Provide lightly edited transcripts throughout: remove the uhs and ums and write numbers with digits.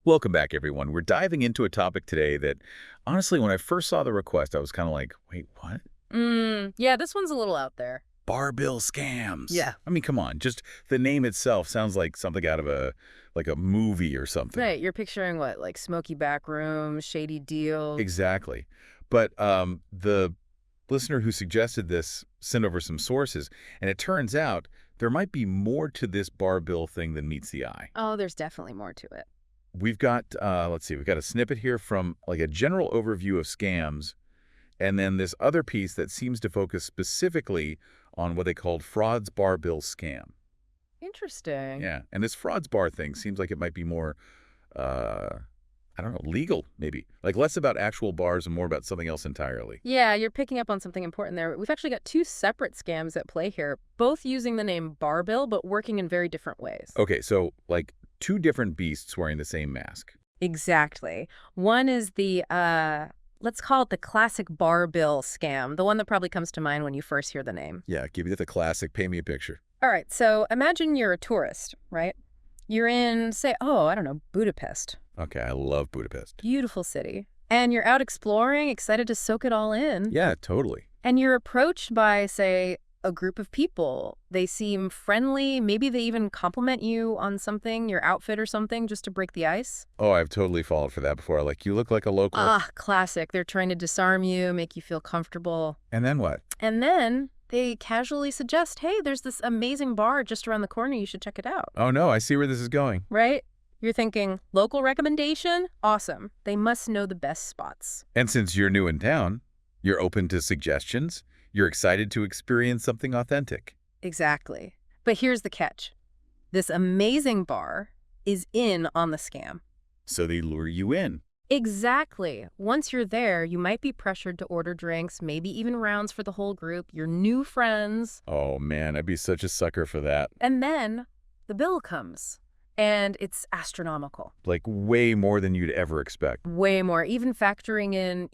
Welcome back, everyone. We're diving into a topic today that, honestly, when I first saw the request, I was kind of like, wait, what? Yeah, this one's a little out there. Bar bill scams. Yeah. I mean, come on. Just the name itself sounds like something out of a movie or something. Right, you're picturing what, like smoky back rooms, shady deals. Exactly. But the listener who suggested this sent over some sources, and it turns out there might be more to this bar bill thing than meets the eye. Oh, there's definitely more to it. We've got, let's see, we've got a snippet here from like a general overview of scams, and then this other piece that seems to focus specifically on what they called frauds bar bill scam. Interesting. Yeah, and this frauds bar thing seems like it might be more, I don't know, legal maybe. Like less about actual bars and more about something else entirely. Yeah, you're picking up on something important there. We've actually got two separate scams at play here, both using the name bar bill, but working in very different ways. Okay, so like two different beasts wearing the same mask. Exactly. One is the, let's call it the classic bar bill scam, the one that probably comes to mind when you first hear the name. Yeah, give you the classic, paint me a picture. All right, so imagine you're a tourist, right? You're in, say, oh, I don't know, Budapest. Okay, I love Budapest. Beautiful city. And you're out exploring, excited to soak it all in. Yeah, totally. And you're approached by, say, a group of people. They seem friendly. Maybe they even compliment you on something, your outfit or something, just to break the ice. Oh, I've totally fallen for that before. Like, you look like a local. Ah, classic. They're trying to disarm you, make you feel comfortable. And then what? And then they casually suggest, hey, there's this amazing bar just around the corner. You should check it out. Oh, no, I see where this is going. Right? You're thinking, local recommendation? Awesome. They must know the best spots. And since you're new in town, you're open to suggestions. You're excited to experience something authentic. Exactly. But here's the catch. This amazing bar is in on the scam. So they lure you in. Exactly. Once you're there, you might be pressured to order drinks, maybe even rounds for the whole group, your new friends. Oh, man, I'd be such a sucker for that. And then the bill comes. And it's astronomical. Like, way more than you'd ever expect. Way more. Even factoring in,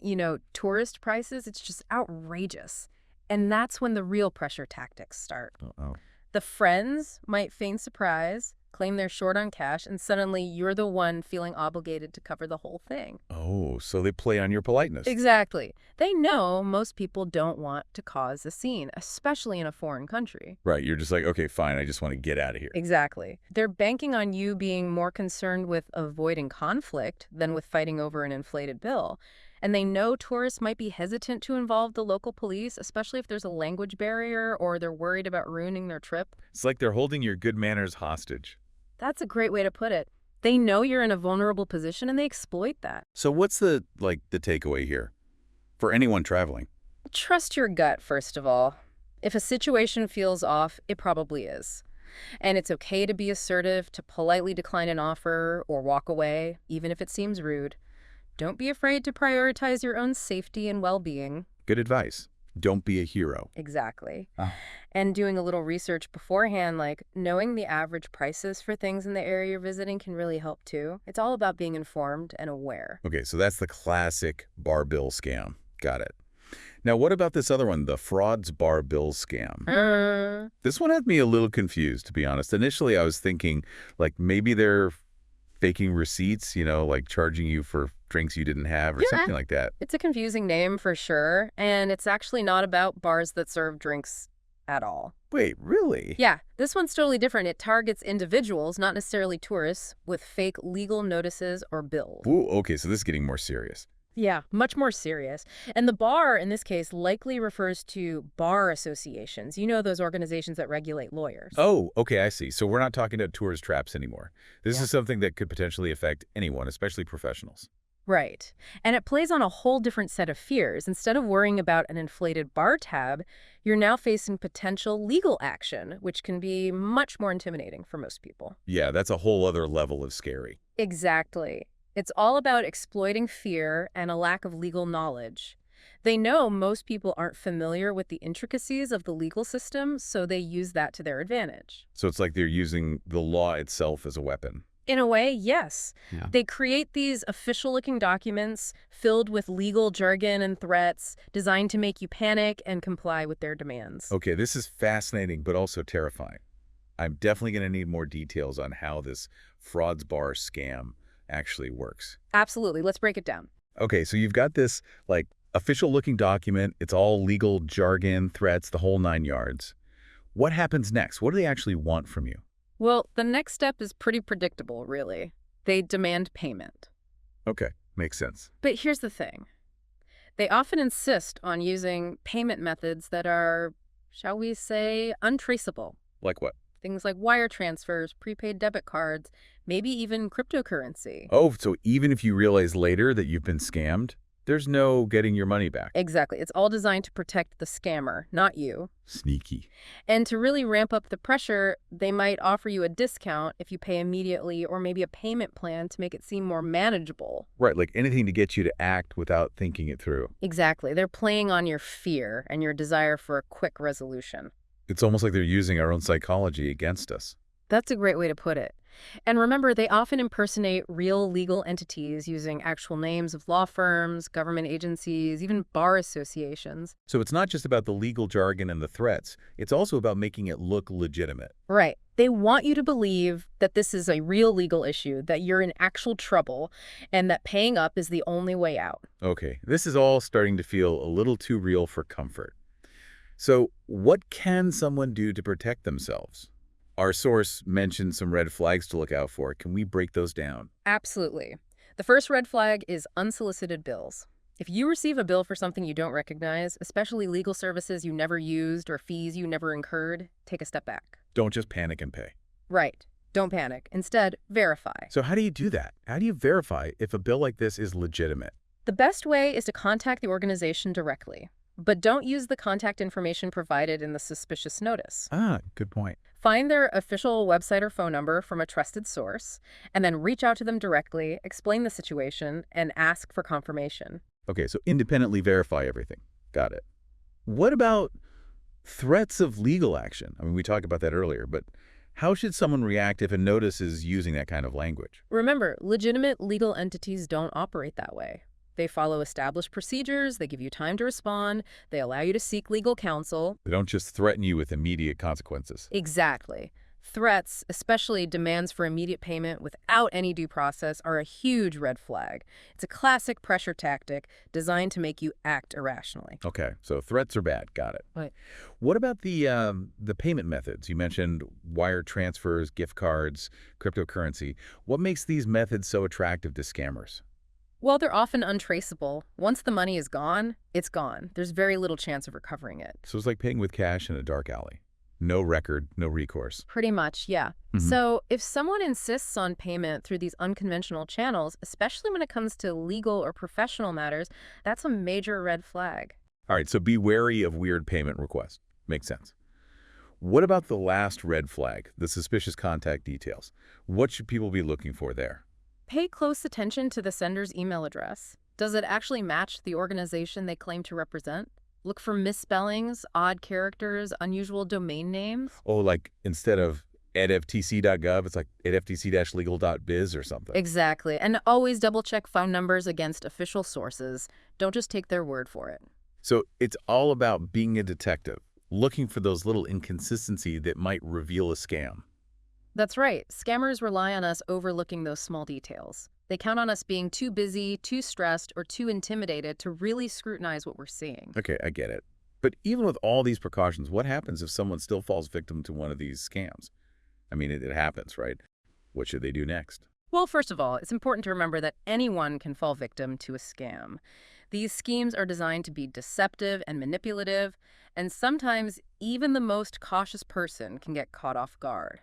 tourist prices, it's just outrageous. And that's when the real pressure tactics start. Uh-oh. The friends might feign surprise, claim they're short on cash, and suddenly you're the one feeling obligated to cover the whole thing. Oh, so they play on your politeness. Exactly. They know most people don't want to cause a scene, especially in a foreign country. Right, you're just like, okay, fine, I just want to get out of here. Exactly. They're banking on you being more concerned with avoiding conflict than with fighting over an inflated bill. And they know tourists might be hesitant to involve the local police, especially if there's a language barrier or they're worried about ruining their trip. It's like they're holding your good manners hostage. That's a great way to put it. They know you're in a vulnerable position and they exploit that. So what's the takeaway here for anyone traveling? Trust your gut, first of all. If a situation feels off, it probably is. And it's okay to be assertive, to politely decline an offer or walk away, even if it seems rude. Don't be afraid to prioritize your own safety and well-being. Good advice. Don't be a hero. Exactly. Oh. And doing a little research beforehand, like knowing the average prices for things in the area you're visiting can really help too. It's all about being informed and aware. Okay, so that's the classic bar bill scam. Got it. Now, what about this other one, the frauds bar bill scam? This one had me a little confused, to be honest. Initially, I was thinking, like, maybe they're faking receipts, like charging you for drinks you didn't have or something like that. It's a confusing name for sure, and it's actually not about bars that serve drinks at all. Wait, really? Yeah, this one's totally different. It targets individuals, not necessarily tourists, with fake legal notices or bills. Ooh, okay, so this is getting more serious. Yeah, much more serious. And the bar, in this case, likely refers to bar associations. You know, those organizations that regulate lawyers. Oh, okay, I see. So we're not talking about tourist traps anymore. This Yeah. is something that could potentially affect anyone, especially professionals. Right. And it plays on a whole different set of fears. Instead of worrying about an inflated bar tab, you're now facing potential legal action, which can be much more intimidating for most people. Yeah, that's a whole other level of scary. Exactly. It's all about exploiting fear and a lack of legal knowledge. They know most people aren't familiar with the intricacies of the legal system, so they use that to their advantage. So it's like they're using the law itself as a weapon. In a way, yes. Yeah. They create these official-looking documents filled with legal jargon and threats designed to make you panic and comply with their demands. Okay, this is fascinating, but also terrifying. I'm definitely going to need more details on how this frauds bar scam actually works. Absolutely. Let's break it down. Okay, so you've got this, like, official-looking document. It's all legal jargon, threats, the whole 9 yards. What happens next? What do they actually want from you? Well, the next step is pretty predictable, really. They demand payment. Okay, makes sense. But here's the thing. They often insist on using payment methods that are, shall we say, untraceable. Like what? Things like wire transfers, prepaid debit cards, maybe even cryptocurrency. Oh, so even if you realize later that you've been scammed, there's no getting your money back. Exactly. It's all designed to protect the scammer, not you. Sneaky. And to really ramp up the pressure, they might offer you a discount if you pay immediately, or maybe a payment plan to make it seem more manageable. Right, like anything to get you to act without thinking it through. Exactly. They're playing on your fear and your desire for a quick resolution. It's almost like they're using our own psychology against us. That's a great way to put it. And remember, they often impersonate real legal entities using actual names of law firms, government agencies, even bar associations. So it's not just about the legal jargon and the threats. It's also about making it look legitimate. Right. They want you to believe that this is a real legal issue, that you're in actual trouble, and that paying up is the only way out. Okay, this is all starting to feel a little too real for comfort. So what can someone do to protect themselves? Our source mentioned some red flags to look out for. Can we break those down? Absolutely. The first red flag is unsolicited bills. If you receive a bill for something you don't recognize, especially legal services you never used or fees you never incurred, take a step back. Don't just panic and pay. Right. Don't panic. Instead, verify. So how do you do that? How do you verify if a bill like this is legitimate? The best way is to contact the organization directly, but don't use the contact information provided in the suspicious notice. Ah, good point. Find their official website or phone number from a trusted source, and then reach out to them directly, explain the situation, and ask for confirmation. Okay, so independently verify everything. Got it. What about threats of legal action? I mean, we talked about that earlier, but how should someone react if a notice is using that kind of language? Remember, legitimate legal entities don't operate that way. They follow established procedures, they give you time to respond, they allow you to seek legal counsel. They don't just threaten you with immediate consequences. Exactly. Threats, especially demands for immediate payment without any due process, are a huge red flag. It's a classic pressure tactic designed to make you act irrationally. Okay, so threats are bad. Got it. Right. What about the payment methods? You mentioned wire transfers, gift cards, cryptocurrency. What makes these methods so attractive to scammers? Well, they're often untraceable. Once the money is gone, it's gone. There's very little chance of recovering it. So it's like paying with cash in a dark alley. No record, no recourse. Pretty much, yeah. So if someone insists on payment through these unconventional channels, especially when it comes to legal or professional matters, that's a major red flag. All right, so be wary of weird payment requests. Makes sense. What about the last red flag, the suspicious contact details? What should people be looking for there? Pay close attention to the sender's email address. Does it actually match the organization they claim to represent? Look for misspellings, odd characters, unusual domain names. Oh, like instead of edftc.gov, it's like edftc-legal.biz or something. Exactly. And always double-check phone numbers against official sources. Don't just take their word for it. So it's all about being a detective, looking for those little inconsistencies that might reveal a scam. That's right. Scammers rely on us overlooking those small details. They count on us being too busy, too stressed, or too intimidated to really scrutinize what we're seeing. Okay, I get it. But even with all these precautions, what happens if someone still falls victim to one of these scams? I mean, it happens, right? What should they do next? Well, first of all, it's important to remember that anyone can fall victim to a scam. These schemes are designed to be deceptive and manipulative, and sometimes even the most cautious person can get caught off guard.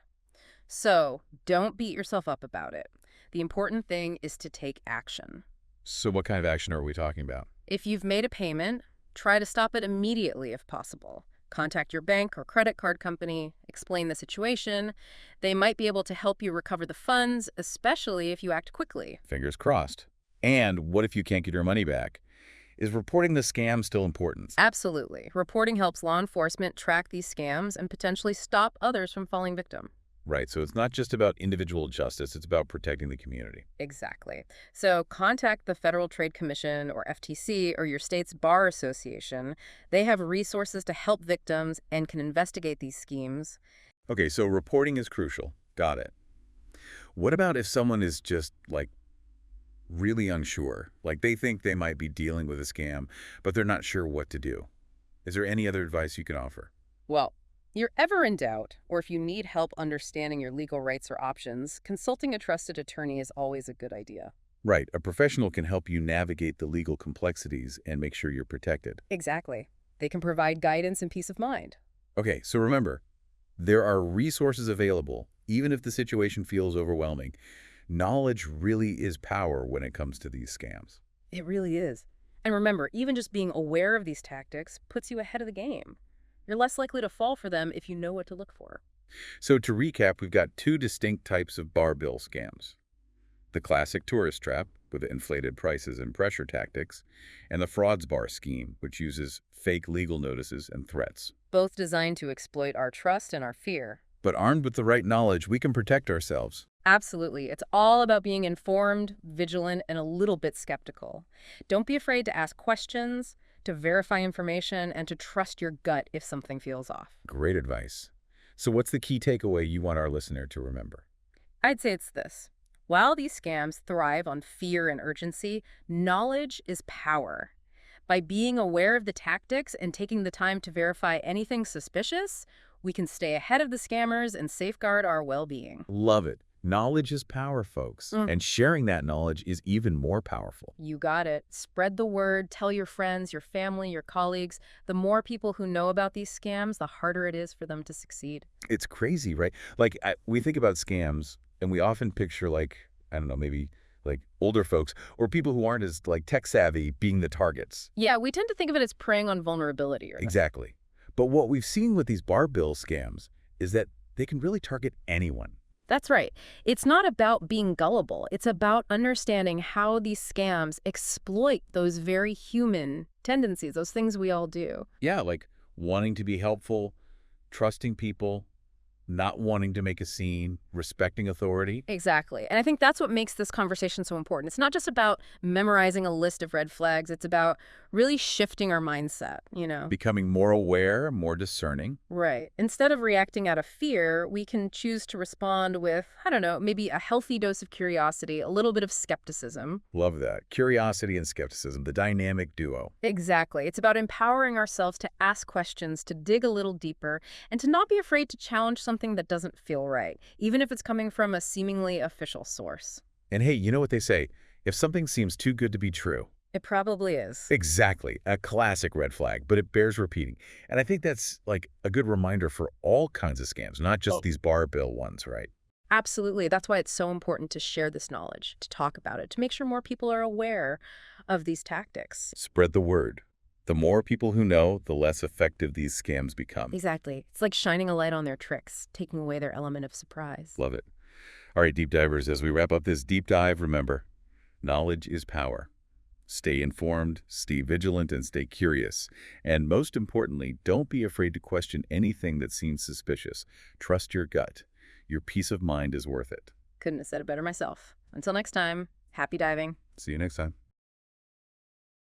So don't beat yourself up about it. The important thing is to take action. So what kind of action are we talking about? If you've made a payment, try to stop it immediately if possible. Contact your bank or credit card company, explain the situation. They might be able to help you recover the funds, especially if you act quickly. Fingers crossed. And what if you can't get your money back? Is reporting the scam still important? Absolutely. Reporting helps law enforcement track these scams and potentially stop others from falling victim. Right, so it's not just about individual justice, it's about protecting the community. Exactly. So contact the Federal Trade Commission or FTC or your state's bar association. They have resources to help victims and can investigate these schemes. Okay, so reporting is crucial. Got it. What about if someone is just, like, really unsure. Like they think they might be dealing with a scam, but they're not sure what to do. Is there any other advice you can offer? Well, you're ever in doubt, or if you need help understanding your legal rights or options, consulting a trusted attorney is always a good idea. Right, a professional can help you navigate the legal complexities and make sure you're protected. Exactly. They can provide guidance and peace of mind. Okay, so remember, there are resources available, even if the situation feels overwhelming. Knowledge really is power when it comes to these scams. It really is. And remember, even just being aware of these tactics puts you ahead of the game. You're less likely to fall for them if you know what to look for. So to recap, we've got two distinct types of bar bill scams. The classic tourist trap, with inflated prices and pressure tactics, and the frauds bar scheme, which uses fake legal notices and threats. Both designed to exploit our trust and our fear. But armed with the right knowledge, we can protect ourselves. Absolutely. It's all about being informed, vigilant, and a little bit skeptical. Don't be afraid to ask questions, to verify information, and to trust your gut if something feels off. Great advice. So what's the key takeaway you want our listener to remember? I'd say it's this. While these scams thrive on fear and urgency, knowledge is power. By being aware of the tactics and taking the time to verify anything suspicious, we can stay ahead of the scammers and safeguard our well-being. Love it. Knowledge is power, folks. And sharing that knowledge is even more powerful. You got it. Spread the word, tell your friends, your family, your colleagues. The more people who know about these scams, the harder it is for them to succeed. It's crazy, right? Like, we think about scams, and we often picture, like, I don't know, maybe like older folks or people who aren't as like tech savvy being the targets. Yeah, we tend to think of it as preying on vulnerability. Exactly. But what we've seen with these bar bill scams is that they can really target anyone. That's right. It's not about being gullible. It's about understanding how these scams exploit those very human tendencies, those things we all do. Yeah, like wanting to be helpful, trusting people, not wanting to make a scene, respecting authority. Exactly. And I think that's what makes this conversation so important. It's not just about memorizing a list of red flags. It's about really shifting our mindset, Becoming more aware, more discerning. Right. Instead of reacting out of fear, we can choose to respond with, I don't know, maybe a healthy dose of curiosity, a little bit of skepticism. Love that. Curiosity and skepticism, the dynamic duo. Exactly. It's about empowering ourselves to ask questions, to dig a little deeper, and to not be afraid to challenge something that doesn't feel right, even if it's coming from a seemingly official source. And hey, you know what they say? If something seems too good to be true, it probably is. Exactly. A classic red flag, but it bears repeating. And I think that's like a good reminder for all kinds of scams, not just these bar bill ones, right? Absolutely. That's why it's so important to share this knowledge, to talk about it, to make sure more people are aware of these tactics. Spread the word. The more people who know, the less effective these scams become. Exactly. It's like shining a light on their tricks, taking away their element of surprise. Love it. All right, deep divers, as we wrap up this deep dive, remember, knowledge is power. Stay informed, stay vigilant, and stay curious. And most importantly, don't be afraid to question anything that seems suspicious. Trust your gut. Your peace of mind is worth it. Couldn't have said it better myself. Until next time, happy diving. See you next time.